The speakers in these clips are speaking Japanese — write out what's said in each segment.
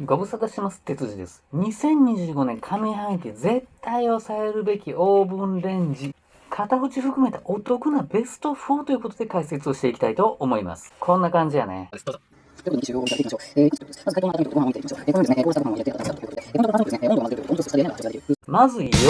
ご無沙汰してます。哲司です。2025年上半期絶対抑えるべきオーブンレンジ。型落ち含めたお得なベスト4ということで解説をしていきたいと思います。こんな感じやね。どうぞ。ということで、終了をやっていきましょう。まず、回答の改めてご飯を見ていきましょう。このようにですね、コールスターご飯を入れて温めたということで、このところですね、温度を混ぜると温度差でができる。まず4位という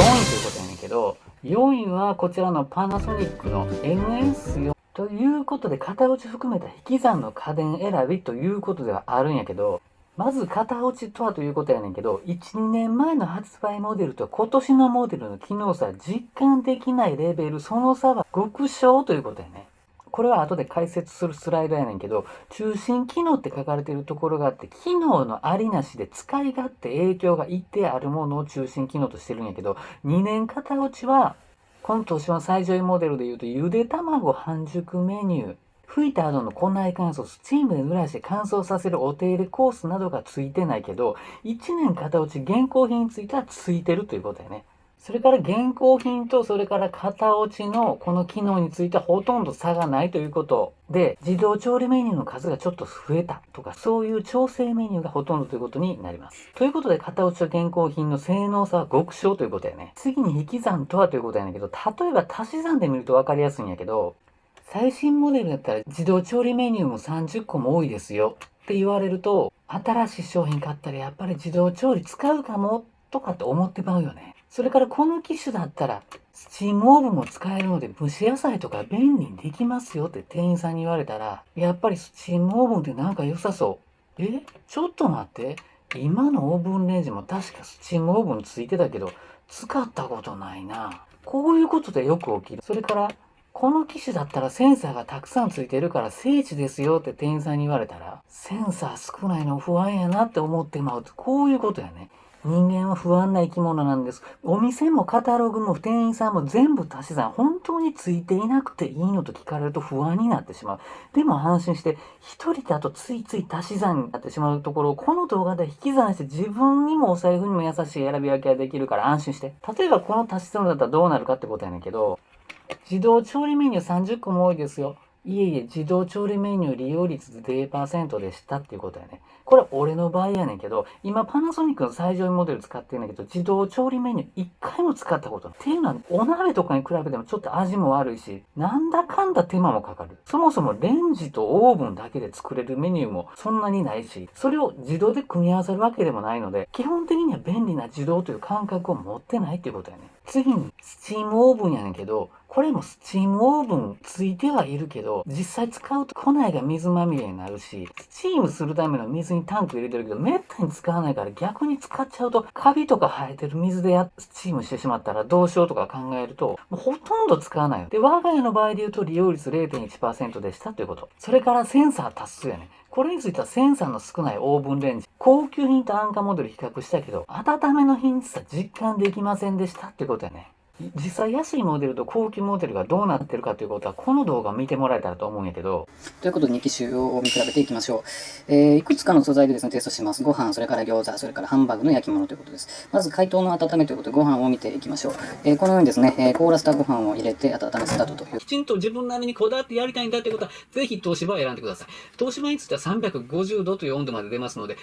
ことやねんけど、4位はこちらのパナソニックの MS4。ということで、型落ち含めた引き算の家電選びということではあるんやけど、まず型落ちとはということやねんけど、1、2年前の発売モデルと今年のモデルの機能差は実感できないレベル、その差は極小ということやね。これは後で解説するスライドやねんけど、中心機能って書かれているところがあって、機能のありなしで使い勝手影響が一定あるものを中心機能としてるんやけど、2年型落ちは、この年の最上位モデルで言うと、ゆで卵半熟メニュー、吹いた後の庫内乾燥、スチームで濡らして乾燥させるお手入れコースなどがついてないけど、1年型落ち現行品についてはついてるということやね。それから現行品とそれから型落ちのこの機能についてはほとんど差がないということで、自動調理メニューの数がちょっと増えたとか、そういう調整メニューがほとんどということになります。ということで、型落ちと現行品の性能差は極小ということやね。次に引き算とはということやねんけど、例えば足し算で見ると分かりやすいんやけど、最新モデルだったら自動調理メニューも30個も多いですよって言われると、新しい商品買ったらやっぱり自動調理使うかもとかって思ってまうよね。それからこの機種だったらスチームオーブンも使えるので蒸し野菜とか便利にできますよって店員さんに言われたら、やっぱりスチームオーブンってなんか良さそう。ちょっと待って。今のオーブンレンジも確かスチームオーブンついてたけど、使ったことないな。こういうことでよく起きる。それからこの機種だったらセンサーがたくさんついてるから聖地ですよって店員さんに言われたら、センサー少ないの不安やなって思ってまう。こういうことやね。人間は不安な生き物なんです。お店もカタログも店員さんも全部足し算、本当についていなくていいのと聞かれると不安になってしまう。でも安心して、一人だとついつい足し算になってしまうところを、この動画で引き算して自分にもお財布にも優しい選び分けができるから安心して。例えばこの足し算だったらどうなるかってことやねんけど、自動調理メニュー30個も多いですよ。いえいえ、自動調理メニュー利用率0%でしたっていうことやね。これ俺の場合やねんけど、今パナソニックの最上位モデル使ってんねんけど、自動調理メニュー1回も使ったことない。っていうのは、お鍋とかに比べてもちょっと味も悪いし、なんだかんだ手間もかかる。そもそもレンジとオーブンだけで作れるメニューもそんなにないし、それを自動で組み合わせるわけでもないので、基本的には便利な自動という感覚を持ってないっていうことやね。次に、スチームオーブンやねんけど、これもスチームオーブンついてはいるけど、実際使うと庫内が水まみれになるし、スチームするための水にタンク入れてるけど、めったに使わないから逆に使っちゃうと、カビとか生えてる水でスチームしてしまったらどうしようとか考えると、もうほとんど使わないよ。で、我が家の場合で言うと利用率0.1% でしたということ。それからセンサー多数やね。これについてはセンサーの少ないオーブンレンジ。高級品と安価モデル比較したけど、温めの品質は実感できませんでしたっていうことやね。実際安いモデルと高級モデルがどうなってるかということはこの動画を見てもらえたらと思うんやけど、ということで、2機種を見比べていきましょう。いくつかの素材でですね、テストします。ご飯、それから餃子、それからハンバーグの焼き物ということです。まず、解凍の温めということで、ご飯を見ていきましょう。このようにですね、凍らせたご飯を入れて温めスタートという。きちんと自分なりにこだわってやりたいんだということは、ぜひ東芝を選んでください。東芝については350度という温度まで出ますので、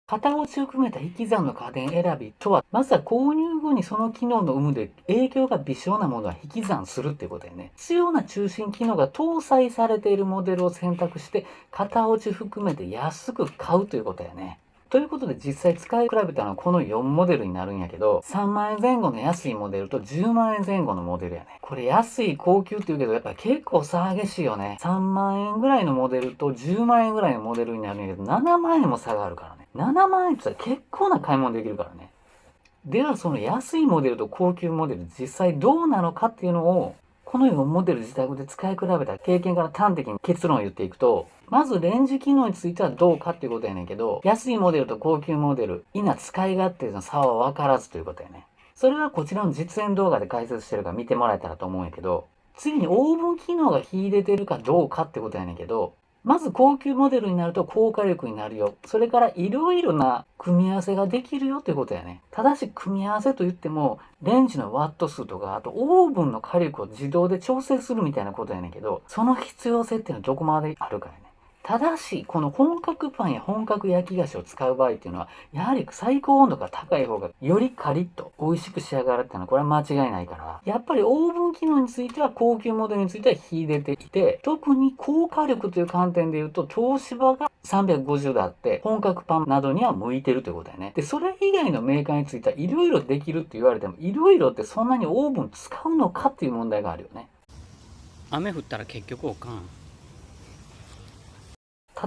型落ちを含めた引き算の家電選びとは、まずは購入後にその機能の有無で影響が微小なものは引き算するっていうことやね。必要な中心機能が搭載されているモデルを選択して、型落ち含めて安く買うということやね。ということで実際使い比べたのはこの4モデルになるんやけど、3万円前後の安いモデルと10万円前後のモデルやね。これ安い高級って言うけど、やっぱり結構差激しいよね。3万円ぐらいのモデルと10万円ぐらいのモデルになるんやけど、7万円も差があるからね。7万円って言ったら結構な買い物できるからね。ではその安いモデルと高級モデル実際どうなのかっていうのを、この4モデル自宅で使い比べた経験から端的に結論を言っていくと、まずレンジ機能についてはどうかっていうことやねんけど、安いモデルと高級モデル、使い勝手の差は分からずということやね。それはこちらの実演動画で解説してるから見てもらえたらと思うんやけど、次にオーブン機能が秀でてるかどうかってことやねんけど、まず高級モデルになると高火力になるよ。それからいろいろな組み合わせができるよということやね。ただし組み合わせといっても、レンジのワット数とか、あとオーブンの火力を自動で調整するみたいなことやねんけど、その必要性っていうのはどこまであるかやね。ただし、この本格パンや本格焼き菓子を使う場合っていうのは、やはり最高温度が高い方がよりカリッと美味しく仕上がるっていうのはこれは間違いないから、やっぱりオーブン機能については高級モデルについては秀でていて、特に高火力という観点で言うと、東芝が350度あって、本格パンなどには向いてるということだよね。で、それ以外のメーカーについてはいろいろできるって言われても、いろいろってそんなにオーブン使うのかっていう問題があるよね。雨降ったら結局おかん。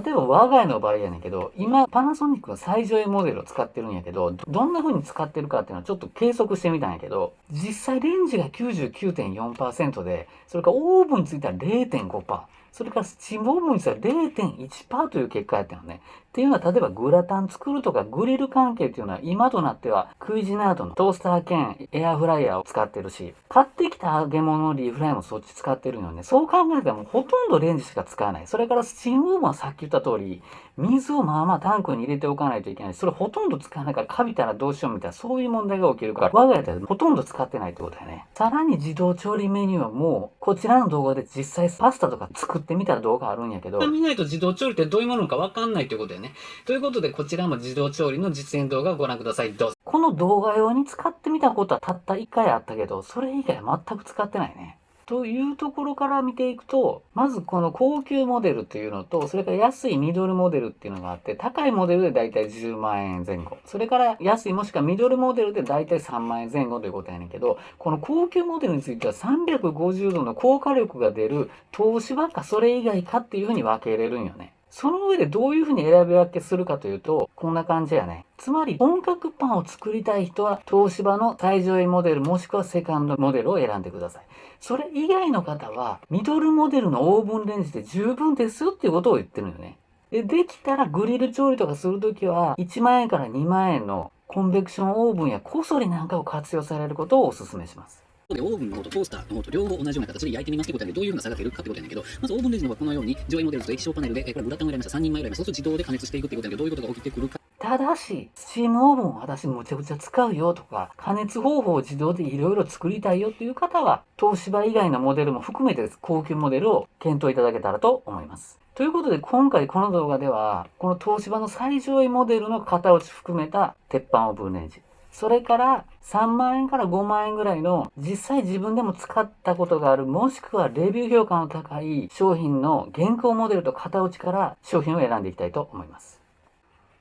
例えば我が家の場合やねんけど、今パナソニックの最上位モデルを使ってるんやけど、どんな風に使ってるかっていうのはちょっと計測してみたんやけど、実際レンジが 99.4% で、それからオーブンについては 0.5%、それからスチームオーブンについては 0.1% という結果やったのね。っていうのは例えばグラタン作るとかグリル関係っていうのは今となってはクイジナードのトースター兼エアフライヤーを使ってるし、買ってきた揚げ物のリーフライもそっち使ってるのね。そう考えたらもうほとんどレンジしか使わない。それからスチームオーブンはさっき言った通り、水をまあまあタンクに入れておかないといけない。それほとんど使わないからカビたらどうしようみたいなそういう問題が起きるから、我が家ではほとんど使ってないってことだよね。さらに自動調理メニューはもう、こちらの動画で実際パスタとか作ってみた動画あるんやけど、見ないと自動調理ってどういうものかわかんないってことだよね。ということで、こちらも自動調理の実演動画をご覧ください。どうぞ。この動画用に使ってみたことはたった1回あったけど、それ以外は全く使ってないね。というところから見ていくと、まずこの高級モデルっていうのと、それから安いミドルモデルっていうのがあって、高いモデルでだいたい10万円前後。それから安いもしくはミドルモデルでだいたい3万円前後ということやねんけど、この高級モデルについては350度の高火力が出る東芝かそれ以外かっていうふうに分けれるんよね。その上でどういうふうに選び分けするかというと、こんな感じやね。つまり、本格パンを作りたい人は、東芝の最上位モデルもしくはセカンドモデルを選んでください。それ以外の方は、ミドルモデルのオーブンレンジで十分ですよっていうことを言ってるんよね。できたらグリル調理とかするときは、1万円から2万円のコンベクションオーブンやコソリなんかを活用されることをお勧めします。オーブンの方とトースターの方と両方同じような形で焼いてみますってことでどういう風な差が出るかってことやねんけど、まずオーブンレンジの方はこのように上位モデルと液晶パネルで、これグラタンを選びました、3人前選びました。そうすると自動で加熱していくってことやけど、どういうことが起きてくるか。ただし、スチームオーブンを私むちゃくちゃ使うよとか、加熱方法を自動でいろいろ作りたいよっていう方は、東芝以外のモデルも含めて高級モデルを検討いただけたらと思います。ということで今回この動画では、この東芝の最上位モデルの型落ち含めた鉄板オーブンレンジ。それから3万円から5万円ぐらいの実際自分でも使ったことがあるもしくはレビュー評価の高い商品の現行モデルと型落ちから商品を選んでいきたいと思います。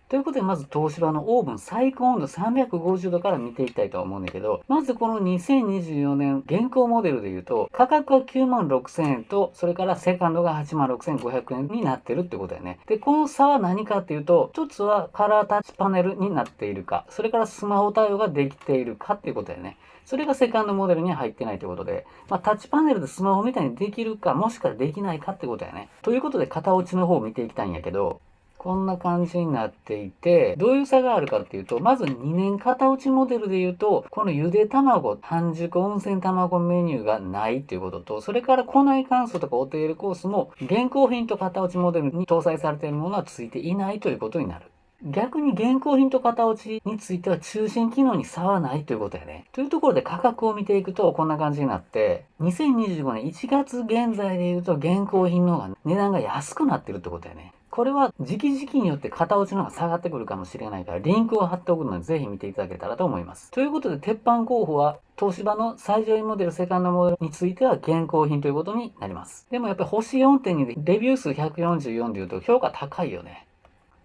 ということでまず東芝のオーブン最高温度350度から見ていきたいと思うんだけど、まずこの2024年現行モデルで言うと価格は96,000円と、それからセカンドが86,500円になってるってことだよね。で、この差は何かっていうと、一つはカラータッチパネルになっているか、それからスマホ対応ができているかっていうことだよね。それがセカンドモデルには入ってないということで、タッチパネルでスマホみたいにできるか、もしくはできないかってことだよね。ということで型落ちの方を見ていきたいんやけど、こんな感じになっていて、どういう差があるかっていうと、まず2年型落ちモデルで言うと、このゆで卵、半熟温泉卵メニューがないっていうことと、それから庫内乾燥とかお手入れコースも、現行品と型落ちモデルに搭載されているものはついていないということになる。逆に現行品と型落ちについては中心機能に差はないということやね。というところで価格を見ていくとこんな感じになって、2025年1月現在で言うと現行品の方が値段が安くなってるってことやね。これは時期によって型落ちの方が下がってくるかもしれないから、リンクを貼っておくのでぜひ見ていただけたらと思います。ということで、鉄板候補は東芝の最上位モデル、セカンドモデルについては現行品ということになります。でもやっぱり星 4.2 でレビュー数144で言うと評価高いよね。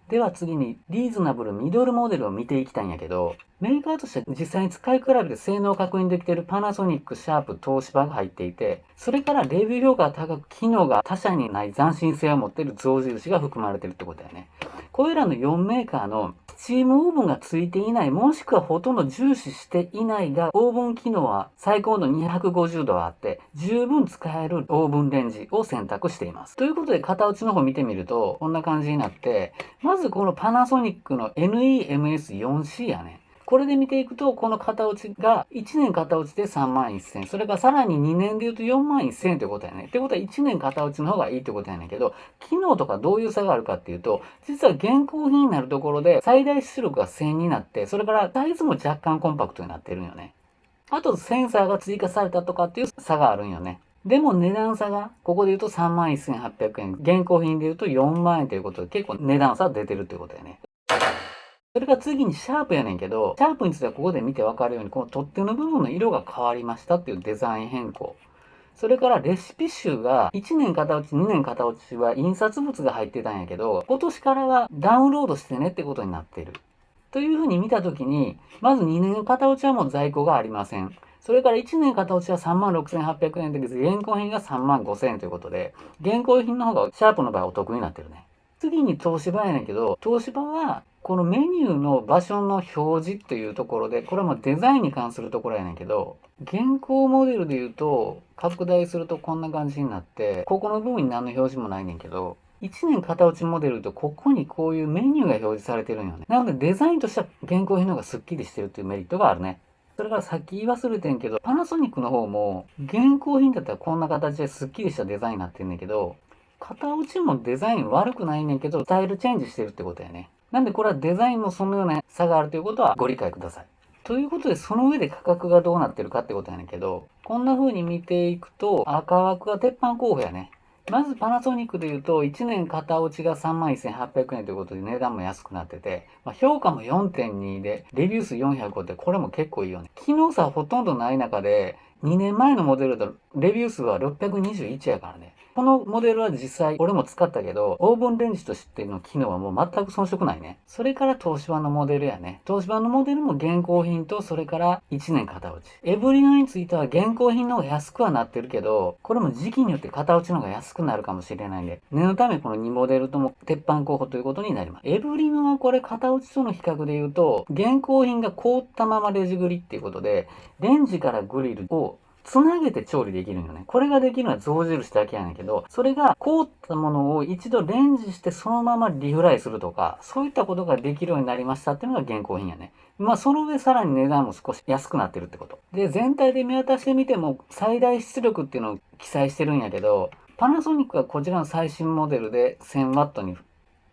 では次にリーズナブルミドルモデルを見ていきたいんやけど、メーカーとして実際に使い比べて性能を確認できているパナソニック、シャープ、東芝が入っていて、それからレビュー評価が高く機能が他社にない斬新性を持っている象印が含まれているってことだよね。これらの4メーカーのスチームオーブンがついていない、もしくはほとんど重視していないが、オーブン機能は最高温度250度あって、十分使えるオーブンレンジを選択しています。ということで、型落ちの方見てみると、こんな感じになって、まずこのパナソニックの NEMS4C やね。これで見ていくと、この型落ちが1年型落ちで3万1000円。それからさらに2年で言うと4万1000円ということやね。ってことは1年型落ちの方がいいってことやねんけど、機能とかどういう差があるかっていうと、実は現行品になるところで最大出力が1000になって、それからサイズも若干コンパクトになってるんよね。あとセンサーが追加されたとかっていう差があるんよね。でも値段差が、ここで言うと31,800円。現行品で言うと4万円ということで、結構値段差出てるっていうことだよね。それから次にシャープやねんけど、シャープについてはここで見てわかるように、この取っ手の部分の色が変わりましたっていうデザイン変更。それからレシピ集が1年型落ち、2年型落ちは印刷物が入ってたんやけど、今年からはダウンロードしてねってことになっている。というふうに見たときに、まず2年型落ちはもう在庫がありません。それから1年型落ちは36,800円で、現行品が35,000円ということで、現行品の方がシャープの場合お得になってるね。次に東芝やねんけど、東芝はこのメニューの場所の表示というところで、これはもうデザインに関するところやねんけど、現行モデルで言うと、拡大するとこんな感じになって、ここの部分に何の表示もないねんけど、1年型落ちモデルとここにこういうメニューが表示されてるんよね。なのでデザインとしては現行品の方がスッキリしてるっていうメリットがあるね。それからさっき言い忘れてんけど、パナソニックの方も現行品だったらこんな形でスッキリしたデザインになってんねんけど、型落ちもデザイン悪くないねんけど、スタイルチェンジしてるってことやね。なんでこれはデザインもそのような差があるということはご理解ください。ということで、その上で価格がどうなってるかってことやねんけど、こんな風に見ていくと、赤枠が鉄板候補やね。まずパナソニックで言うと、1年型落ちが31,800円ということで値段も安くなってて、評価も 4.2 で、レビュー数405ってこれも結構いいよね。機能差ほとんどない中で、2年前のモデルだとレビュー数は621やからね。このモデルは実際俺も使ったけど、オーブンレンジとしての機能はもう全く遜色ないね。それから東芝のモデルやね。東芝のモデルも現行品と、それから1年型落ち。エブリノについては現行品の方が安くはなってるけど、これも時期によって型落ちの方が安くなるかもしれないんで、念のためこの2モデルとも鉄板候補ということになります。エブリノはこれ型落ちとの比較で言うと、現行品が凍ったままレジグリっていうことで、レンジからグリルをつなげて調理できるんよね。これができるのは象印だけやねんけど、それが凍ったものを一度レンジしてそのままリフライするとか、そういったことができるようになりましたっていうのが現行品やね。その上さらに値段も少し安くなってるってこと。で、全体で見渡してみても最大出力っていうのを記載してるんやけど、パナソニックはこちらの最新モデルで 1000W に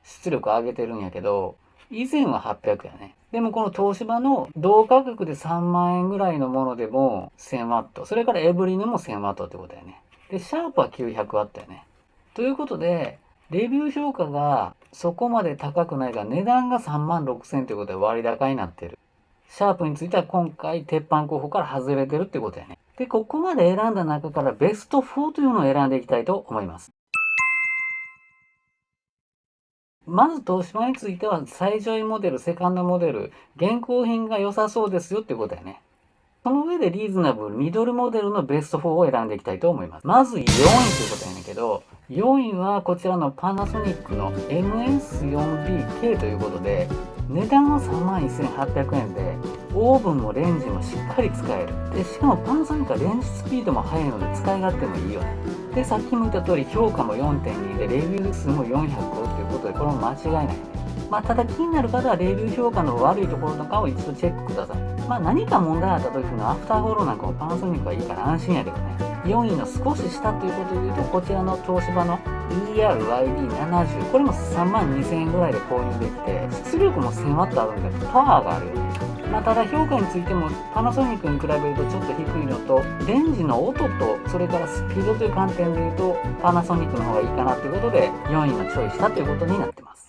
出力を上げてるんやけど、以前は800やね。でもこの東芝の同価格で3万円ぐらいのものでも 1000W。それからエブリヌも 1000W ってことやね。で、シャープは 900W やね。ということで、レビュー評価がそこまで高くないが、値段が36,000ということで割高になってる。シャープについては今回鉄板候補から外れてるってことやね。で、ここまで選んだ中からベスト4というのを選んでいきたいと思います。まず東芝については最上位モデル、セカンドモデル、現行品が良さそうですよっていうことやね。その上でリーズナブル、ミドルモデルのベスト4を選んでいきたいと思います。まず4位ということやねんけど、4位はこちらのパナソニックの MS4BK ということで、値段は31,800円で、オーブンもレンジもしっかり使える。で、しかもパナソニックはレンジスピードも速いので使い勝手もいいよね。で、さっきも言った通り評価も 4.2 で、レビュー数も405ということで、これも間違いないね。ただ気になる方はレビュー評価の悪いところとかを一度チェックください。何か問題あった時のアフターフォローなんかもパナソニックはいいから安心やけどね。4位の少し下ということで言うと、こちらの東芝の ERYD70。これも32,000円ぐらいで購入できて、出力も 1000W あるんで、パワーがあるよね。ただ評価についてもパナソニックに比べるとちょっと低いのと、レンジの音と、それからスピードという観点で言うと、パナソニックの方がいいかなということで、4位のチョイスしたということになってます。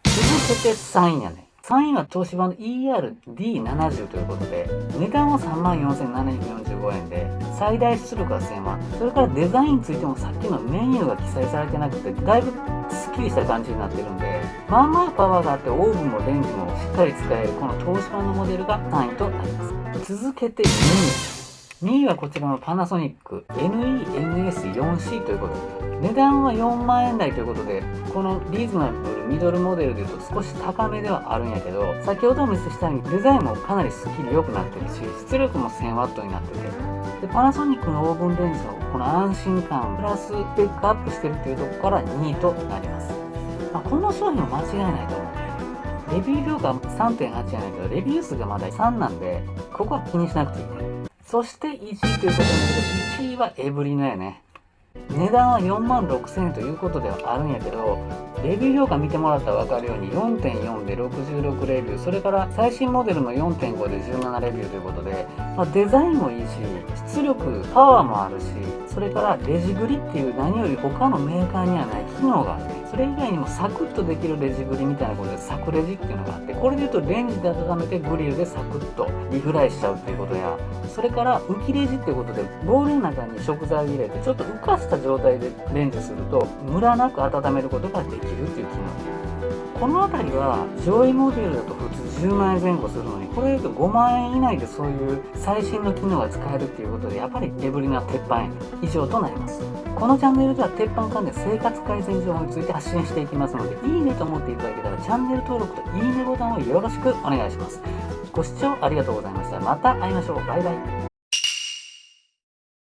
続けて3位やね。3位は東芝の ERD70 ということで、値段は34,745円で、最大出力は 1000W。それからデザインについてもさっきのメニューが記載されてなくて、だいぶスッキリした感じになってるんで、パワーがあってオーブンもレンジもしっかり使えるこの東芝のモデルが3位となります。続けて2位。2位はこちらのパナソニック NEMS4C ということで、値段は4万円台ということで、このリーズナブルミドルモデルでいうと少し高めではあるんやけど、先ほどお見せしたようにデザインもかなりスッキリ良くなってるし、出力も 1000W になってて、でパナソニックのオーブンレンジのこの安心感プラススペックアップしてるっていうところから2位となります。この商品は間違いないと思う。レビュー評価 3.8 やないけど、レビュー数がまだ3なんで、ここは気にしなくていいね。そして1位ということなんだけど、1位はエブリノやね。値段は46,000円ということではあるんやけど、レビュー評価見てもらったら分かるように 4.4 で66レビュー、それから最新モデルの 4.5 で17レビューということで、デザインもいいし、出力、パワーもあるし、それからレジグリっていう何より他のメーカーにはない機能があって、それ以外にもサクッとできるレジグリみたいなことでサクレジっていうのがあって、これで言うとレンジで温めてグリルでサクッとリフライしちゃうっていうことや、それから浮きレジっていうことでボウルの中に食材を入れてちょっと浮かした状態でレンジするとムラなく温めることができるっていう機能。この辺りは上位モデルだと普通10万円前後するのに、これだと5万円以内でそういう最新の機能が使えるっていうことで、やっぱりエブリナ鉄板以上となります。このチャンネルでは鉄板関連生活改善情報について発信していきますので、いいねと思っていただけたらチャンネル登録といいねボタンをよろしくお願いします。ご視聴ありがとうございました。また会いましょう。バイバイ。